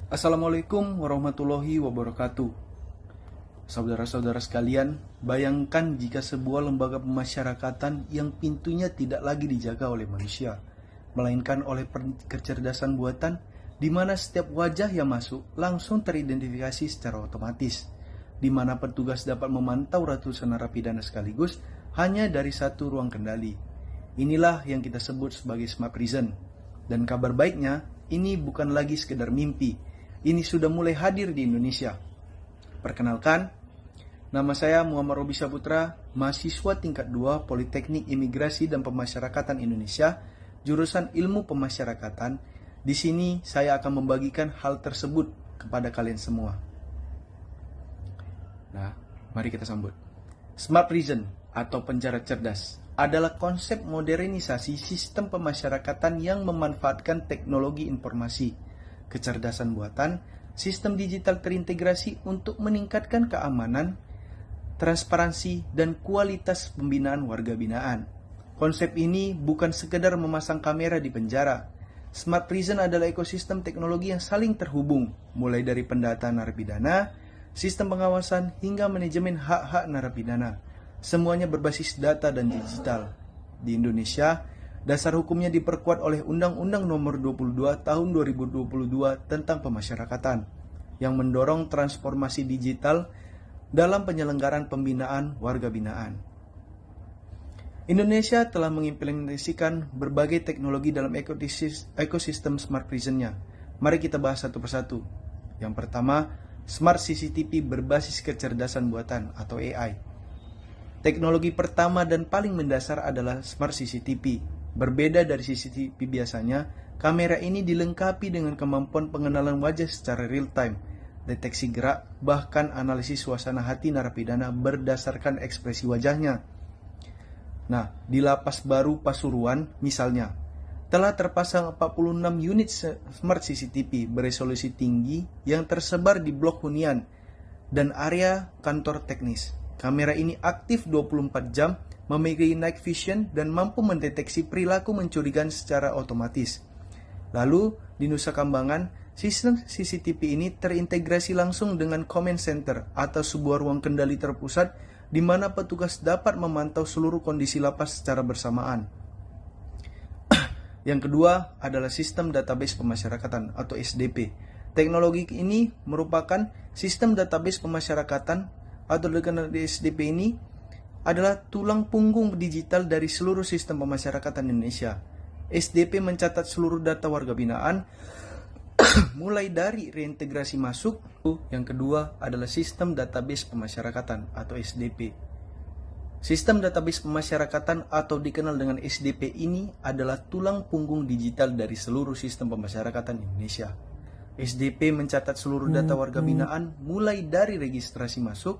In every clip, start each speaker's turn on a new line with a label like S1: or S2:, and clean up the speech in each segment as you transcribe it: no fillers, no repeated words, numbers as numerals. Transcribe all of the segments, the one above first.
S1: Assalamualaikum warahmatullahi wabarakatuh. Saudara-saudara sekalian, bayangkan jika sebuah lembaga pemasyarakatan yang pintunya tidak lagi dijaga oleh manusia, melainkan oleh kecerdasan buatan, di mana setiap wajah yang masuk langsung teridentifikasi secara otomatis, di mana petugas dapat memantau ratusan narapidana sekaligus hanya dari satu ruang kendali. Inilah yang kita sebut sebagai smart prison. Dan kabar baiknya, ini bukan lagi sekedar mimpi. Ini sudah mulai hadir di Indonesia. Perkenalkan, nama saya Muhammad Robi Saputra, mahasiswa tingkat 2 Politeknik Imigrasi dan Pemasyarakatan Indonesia, jurusan Ilmu Pemasyarakatan. Di sini saya akan membagikan hal tersebut kepada kalian semua. Nah, mari kita sambut. Smart prison atau penjara cerdas adalah konsep modernisasi sistem pemasyarakatan yang memanfaatkan teknologi informasi, kecerdasan buatan, sistem digital terintegrasi untuk meningkatkan keamanan, transparansi, dan kualitas pembinaan warga binaan. Konsep ini bukan sekedar memasang kamera di penjara. Smart prison adalah ekosistem teknologi yang saling terhubung, mulai dari pendataan narapidana, sistem pengawasan, hingga manajemen hak-hak narapidana. Semuanya berbasis data dan digital. Di Indonesia, dasar hukumnya diperkuat oleh Undang-Undang Nomor 22 Tahun 2022 tentang Pemasyarakatan yang mendorong transformasi digital dalam penyelenggaraan pembinaan warga binaan. Indonesia telah mengimplementasikan berbagai teknologi dalam ekosistem smart prison-nya. Mari kita bahas satu persatu. Yang pertama, Smart CCTV berbasis kecerdasan buatan atau AI. Teknologi pertama dan paling mendasar adalah Smart CCTV. Berbeda dari CCTV biasanya, kamera ini dilengkapi dengan kemampuan pengenalan wajah secara real time, deteksi gerak, bahkan analisis suasana hati narapidana berdasarkan ekspresi wajahnya. Nah, di Lapas Baru Pasuruan misalnya, telah terpasang 46 unit Smart CCTV beresolusi tinggi yang tersebar di blok hunian dan area kantor teknis. Kamera ini aktif 24 jam, memiliki night vision, dan mampu mendeteksi perilaku mencurigakan secara otomatis. Lalu, di Nusa Kambangan, sistem CCTV ini terintegrasi langsung dengan command center atau sebuah ruang kendali terpusat di mana petugas dapat memantau seluruh kondisi lapas secara bersamaan. Yang kedua adalah sistem database pemasyarakatan atau SDP. Teknologi ini merupakan sistem database pemasyarakatan atau dikenal di SDP ini adalah tulang punggung digital dari seluruh sistem pemasyarakatan Indonesia. SDP mencatat seluruh data warga binaan mulai dari reintegrasi masuk. Yang kedua adalah sistem database pemasyarakatan atau SDP. Sistem database pemasyarakatan atau dikenal dengan SDP ini adalah tulang punggung digital dari seluruh sistem pemasyarakatan Indonesia. SDP mencatat seluruh data warga binaan mulai dari registrasi masuk,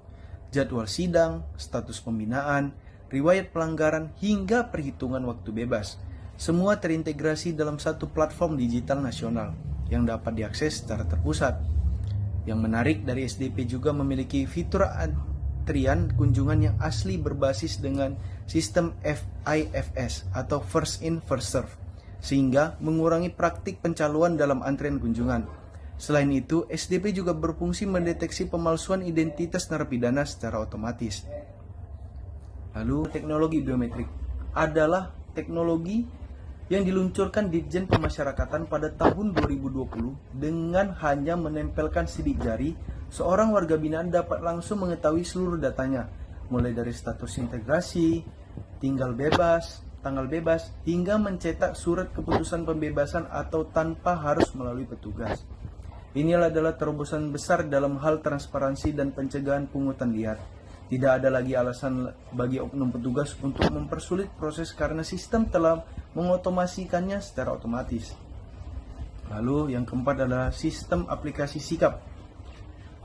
S1: jadwal sidang, status pembinaan, riwayat pelanggaran, hingga perhitungan waktu bebas. Semua terintegrasi dalam satu platform digital nasional yang dapat diakses secara terpusat. Yang menarik dari SDP juga memiliki fitur antrian kunjungan yang asli berbasis dengan sistem FIFS atau First In First Serve, sehingga mengurangi praktik pencaloan dalam antrian kunjungan. Selain itu, SDP juga berfungsi mendeteksi pemalsuan identitas narapidana secara otomatis. Lalu, teknologi biometrik adalah teknologi yang diluncurkan Ditjen Pemasyarakatan pada tahun 2020 dengan hanya menempelkan sidik jari, seorang warga binaan dapat langsung mengetahui seluruh datanya, mulai dari status integrasi, tanggal bebas, hingga mencetak surat keputusan pembebasan atau tanpa harus melalui petugas. Inilah adalah terobosan besar dalam hal transparansi dan pencegahan pungutan liar. Tidak ada lagi alasan bagi oknum petugas untuk mempersulit proses karena sistem telah mengotomasikannya secara otomatis. Lalu yang keempat adalah sistem aplikasi sikap.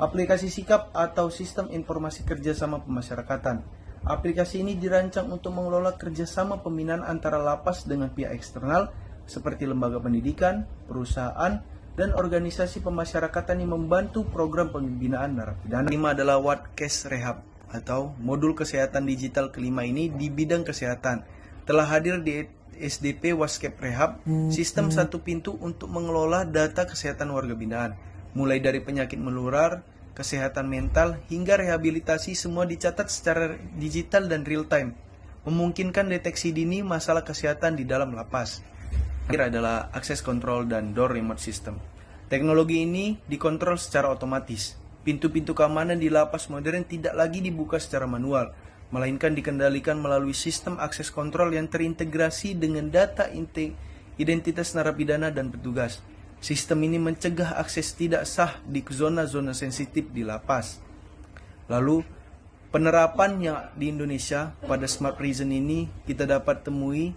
S1: Aplikasi sikap atau sistem informasi kerjasama pemasyarakatan. Aplikasi ini dirancang untuk mengelola kerjasama pembinaan antara lapas dengan pihak eksternal seperti lembaga pendidikan, perusahaan, dan organisasi pemasyarakatan yang membantu program pembinaan narapidana. Kelima adalah Wadcast Rehab atau modul kesehatan digital kelima ini di bidang kesehatan. Telah hadir di SDP Waskep Rehab, sistem satu pintu untuk mengelola data kesehatan warga binaan. Mulai dari penyakit menular, kesehatan mental, hingga rehabilitasi semua dicatat secara digital dan real time, memungkinkan deteksi dini masalah kesehatan di dalam lapas. Terakhir adalah akses kontrol dan door remote system. Teknologi ini dikontrol secara otomatis. Pintu-pintu keamanan di lapas modern tidak lagi dibuka secara manual, melainkan dikendalikan melalui sistem akses kontrol yang terintegrasi dengan data identitas narapidana dan petugas. Sistem ini mencegah akses tidak sah di zona-zona sensitif di lapas. Lalu, penerapannya di Indonesia pada Smart Prison ini kita dapat temui.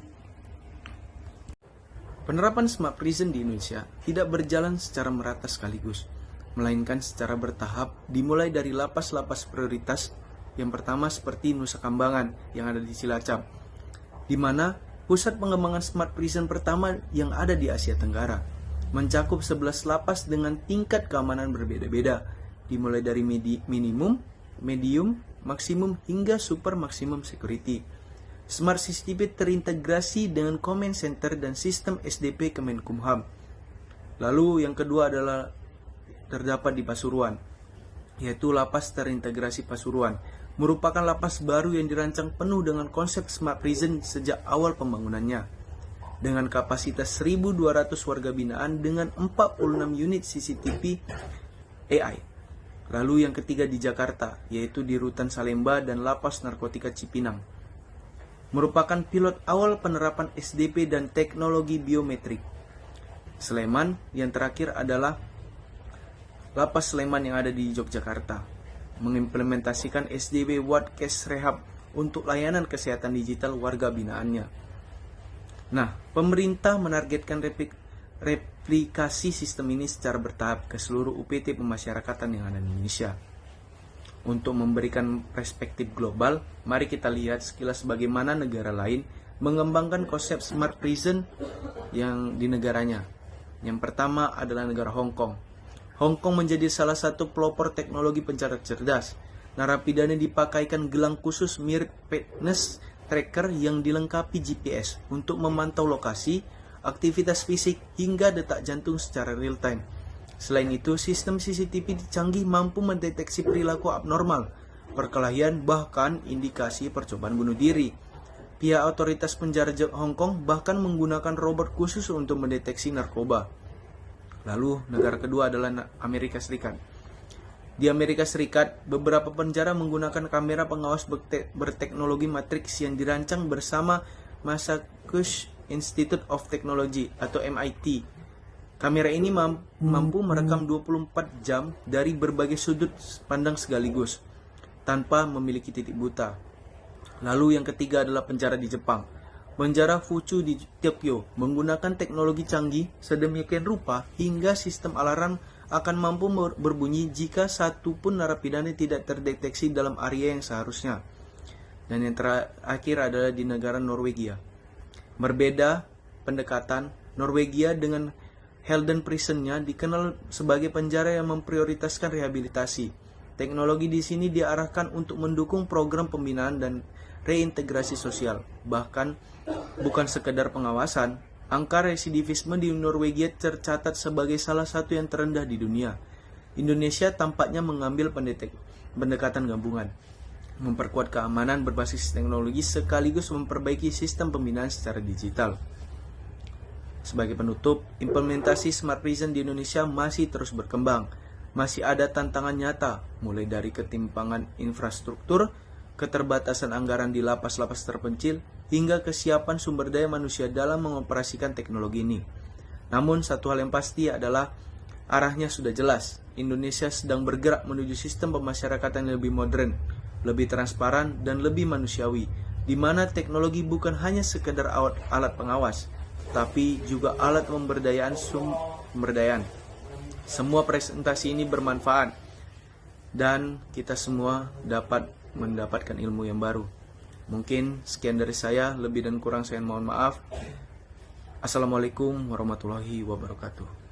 S1: Penerapan Smart Prison di Indonesia tidak berjalan secara merata sekaligus, melainkan secara bertahap dimulai dari lapas-lapas prioritas. Yang pertama seperti Nusa Kambangan yang ada di Cilacap, di mana pusat pengembangan Smart Prison pertama yang ada di Asia Tenggara, mencakup 11 lapas dengan tingkat keamanan berbeda-beda, dimulai dari minimum, medium, maksimum, hingga super maksimum security. Smart CCTV terintegrasi dengan command center dan sistem SDP Kemenkumham. Lalu yang kedua adalah terdapat di Pasuruan, yaitu lapas terintegrasi Pasuruan, merupakan lapas baru yang dirancang penuh dengan konsep Smart Prison sejak awal pembangunannya, dengan kapasitas 1.200 warga binaan dengan 46 unit CCTV AI. Lalu yang ketiga di Jakarta, yaitu di Rutan Salemba dan Lapas Narkotika Cipinang, merupakan pilot awal penerapan SDP dan teknologi biometrik. Sleman yang terakhir adalah Lapas Sleman yang ada di Yogyakarta, mengimplementasikan SDB What Case Rehab untuk layanan kesehatan digital warga binaannya. Nah, pemerintah menargetkan replikasi sistem ini secara bertahap ke seluruh UPT pemasyarakatan yang ada di Indonesia. Untuk memberikan perspektif global, mari kita lihat sekilas bagaimana negara lain mengembangkan konsep Smart Prison yang di negaranya. Yang pertama adalah negara Hong Kong. Hong Kong menjadi salah satu pelopor teknologi pencatat cerdas. Narapidana dipakaikan gelang khusus mirip fitness tracker yang dilengkapi GPS untuk memantau lokasi, aktivitas fisik, hingga detak jantung secara real time. Selain itu, sistem CCTV canggih mampu mendeteksi perilaku abnormal, perkelahian, bahkan indikasi percobaan bunuh diri. Pihak otoritas penjara Hong Kong bahkan menggunakan robot khusus untuk mendeteksi narkoba. Lalu, negara kedua adalah Amerika Serikat. Di Amerika Serikat, beberapa penjara menggunakan kamera pengawas berteknologi matriks yang dirancang bersama Massachusetts Institute of Technology atau MIT. Kamera ini mampu merekam 24 jam dari berbagai sudut pandang sekaligus, tanpa memiliki titik buta. Lalu yang ketiga adalah penjara di Jepang. Penjara Fuchu di Tokyo menggunakan teknologi canggih sedemikian rupa hingga sistem alarm akan mampu berbunyi jika satu pun narapidana tidak terdeteksi dalam area yang seharusnya. Dan yang terakhir adalah di negara Norwegia. Berbeda pendekatan, Norwegia dengan Halden Prison-nya dikenal sebagai penjara yang memprioritaskan rehabilitasi. Teknologi di sini diarahkan untuk mendukung program pembinaan dan reintegrasi sosial. Bahkan bukan sekedar pengawasan, angka residivisme di Norwegia tercatat sebagai salah satu yang terendah di dunia. Indonesia tampaknya mengambil pendekatan gabungan, memperkuat keamanan berbasis teknologi sekaligus memperbaiki sistem pembinaan secara digital. Sebagai penutup, implementasi Smart Prison di Indonesia masih terus berkembang. Masih ada tantangan nyata, mulai dari ketimpangan infrastruktur, keterbatasan anggaran di lapas-lapas terpencil, hingga kesiapan sumber daya manusia dalam mengoperasikan teknologi ini. Namun satu hal yang pasti adalah arahnya sudah jelas. Indonesia sedang bergerak menuju sistem pemasyarakatan yang lebih modern, lebih transparan, dan lebih manusiawi, di mana teknologi bukan hanya sekedar alat pengawas, tapi juga alat pemberdayaan sumberdayaan. Semua presentasi ini bermanfaat, dan kita semua dapat mendapatkan ilmu yang baru. Mungkin sekian dari saya, lebih dan kurang saya mohon maaf. Assalamualaikum warahmatullahi wabarakatuh.